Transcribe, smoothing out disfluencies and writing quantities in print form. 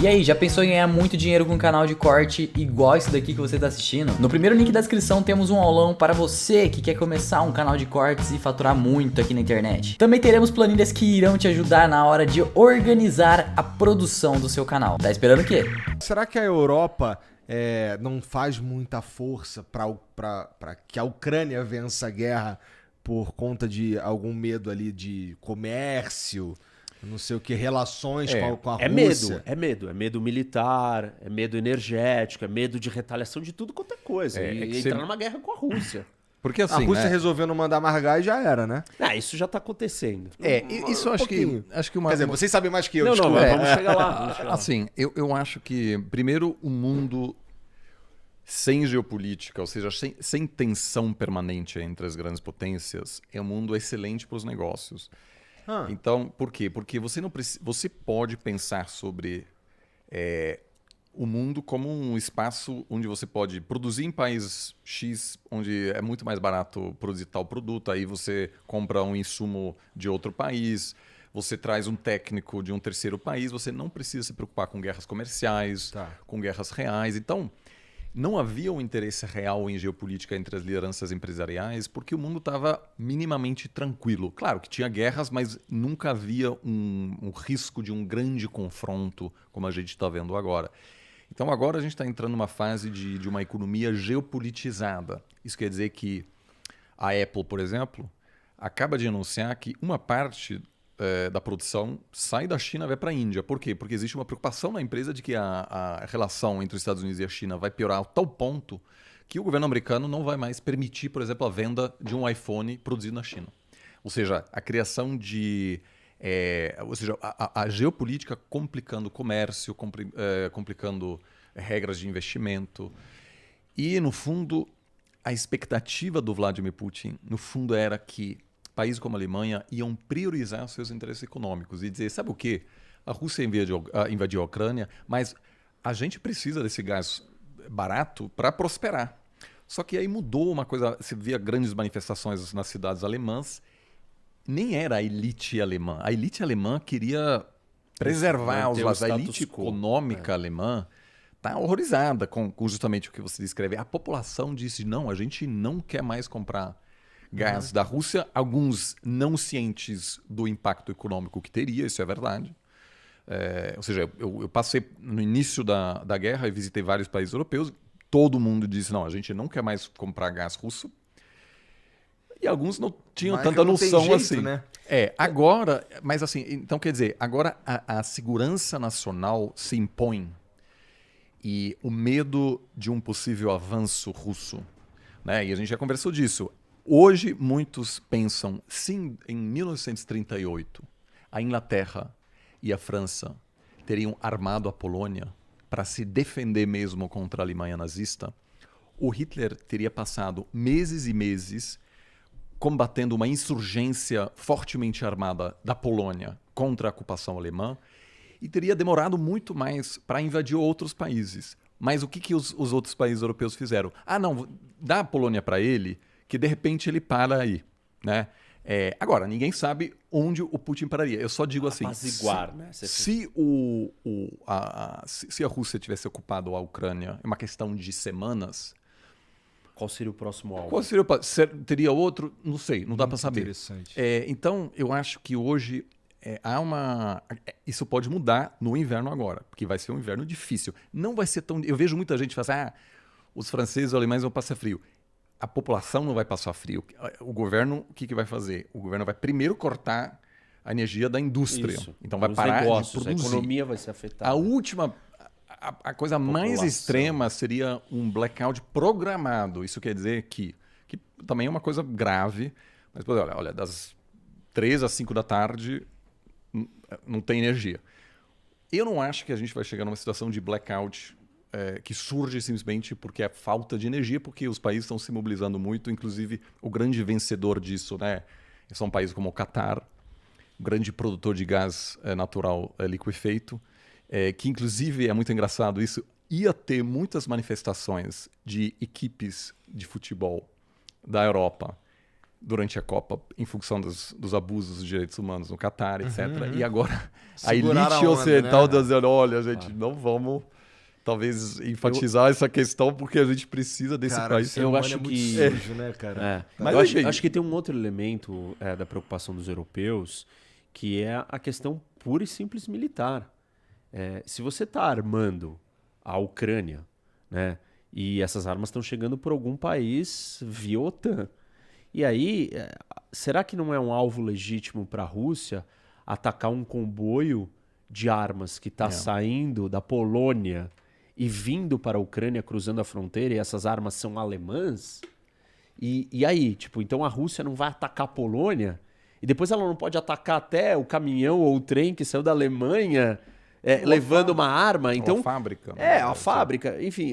E aí, já pensou em ganhar muito dinheiro com um canal de corte igual esse daqui que você está assistindo? No primeiro link da descrição temos um aulão para você que quer começar um canal de cortes e faturar muito aqui na internet. Também teremos planilhas que irão te ajudar na hora de organizar a produção do seu canal. Tá esperando o quê? Será que a Europa não faz muita força para que a Ucrânia vença a guerra por conta de algum medo ali de comércio, não sei o que, relações com a Rússia? É medo militar, é medo energético, é medo de retaliação de tudo quanto é coisa. E entrar numa guerra com a Rússia. Porque assim, a Rússia resolveu não mandar mais gás e já era, né? Isso já tá acontecendo. Isso eu acho que uma... Quer dizer, vocês sabem mais que eu. Não, vamos chegar lá. Assim, eu acho que, primeiro, o mundo sem geopolítica, ou seja, sem tensão permanente entre as grandes potências, é um mundo excelente para os negócios. Então, por quê? Porque você pode pensar sobre o mundo como um espaço onde você pode produzir em país X, onde é muito mais barato produzir tal produto, aí você compra um insumo de outro país, você traz um técnico de um terceiro país, você não precisa se preocupar com guerras comerciais, com guerras reais. Então, não havia um interesse real em geopolítica entre as lideranças empresariais porque o mundo estava minimamente tranquilo. Claro que tinha guerras, mas nunca havia um risco de um grande confronto como a gente está vendo agora. Então agora a gente está entrando numa fase de uma economia geopolitizada. Isso quer dizer que a Apple, por exemplo, acaba de anunciar que uma parte da produção sai da China e vai para a Índia. Por quê? Porque existe uma preocupação na empresa de que a relação entre os Estados Unidos e a China vai piorar a tal ponto que o governo americano não vai mais permitir, por exemplo, a venda de um iPhone produzido na China. Ou seja, a criação de... a geopolítica complicando o comércio, complicando regras de investimento. E, no fundo, a expectativa do Vladimir Putin, no fundo, era que países como a Alemanha iam priorizar seus interesses econômicos e dizer, sabe o quê? A Rússia invadiu a Ucrânia, mas a gente precisa desse gás barato para prosperar. Só que aí mudou uma coisa, você via grandes manifestações nas cidades alemãs, nem era a elite alemã. A elite alemã queria preservar os lados. A elite econômica alemã está horrorizada com justamente o que você descreve. A população disse, não, a gente não quer mais comprar gás da Rússia, alguns não cientes do impacto econômico que teria, isso é verdade. Ou seja, eu passei no início da guerra e visitei vários países europeus, todo mundo disse, não, a gente não quer mais comprar gás russo. E alguns não tinham tanta noção jeito, assim. Né? Agora, mas assim, então quer dizer, agora a segurança nacional se impõe e o medo de um possível avanço russo, né? E a gente já conversou disso. Hoje, muitos pensam, sim, em 1938, a Inglaterra e a França teriam armado a Polônia para se defender mesmo contra a Alemanha nazista. O Hitler teria passado meses e meses combatendo uma insurgência fortemente armada da Polônia contra a ocupação alemã e teria demorado muito mais para invadir outros países. Mas o que os outros países europeus fizeram? Não, dá a Polônia para ele, que de repente ele para aí, né? Agora, ninguém sabe onde o Putin pararia. Eu só digo assim, se a Rússia tivesse ocupado a Ucrânia, é uma questão de semanas. Qual seria o próximo alvo? Teria outro? Não sei, não dá para saber. Interessante. Então, eu acho que hoje isso pode mudar no inverno agora, porque vai ser um inverno difícil. Não vai ser tão... Eu vejo muita gente falar, os franceses e os alemães vão passar frio. A população não vai passar frio. O governo, o que vai fazer? O governo vai primeiro cortar a energia da indústria. Isso. Então vai parar de produzir. A economia vai ser afetada. A coisa mais extrema seria um blackout programado. Isso quer dizer que também é uma coisa grave. Mas, olha, das 3 às 5 da tarde não tem energia. Eu não acho que a gente vai chegar numa situação de blackout que surge simplesmente porque é falta de energia, porque os países estão se mobilizando muito, inclusive o grande vencedor disso, né, são países como o Catar, grande produtor de gás natural liquefeito, que inclusive é muito engraçado isso, ia ter muitas manifestações de equipes de futebol da Europa durante a Copa em função dos abusos dos direitos humanos no Catar, etc. E agora a Seguraram elite a onda, ocidental né? dizendo, olha, gente, não vamos talvez enfatizar essa questão porque a gente precisa desse Cara, país. o ser Eu humano acho é muito que- sujo, né, cara? É. Mas, Eu enfim. acho que tem um outro elemento da preocupação dos europeus, que é a questão pura e simples militar. Se você está armando a Ucrânia, né, e essas armas estão chegando por algum país via OTAN, e aí, será que não é um alvo legítimo para a Rússia atacar um comboio de armas que está saindo da Polônia e vindo para a Ucrânia, cruzando a fronteira, e essas armas são alemãs? E aí, tipo, então a Rússia não vai atacar a Polônia? E depois ela não pode atacar até o caminhão ou o trem que saiu da Alemanha levando uma arma? Então, Uma fábrica. né? a fábrica. Enfim,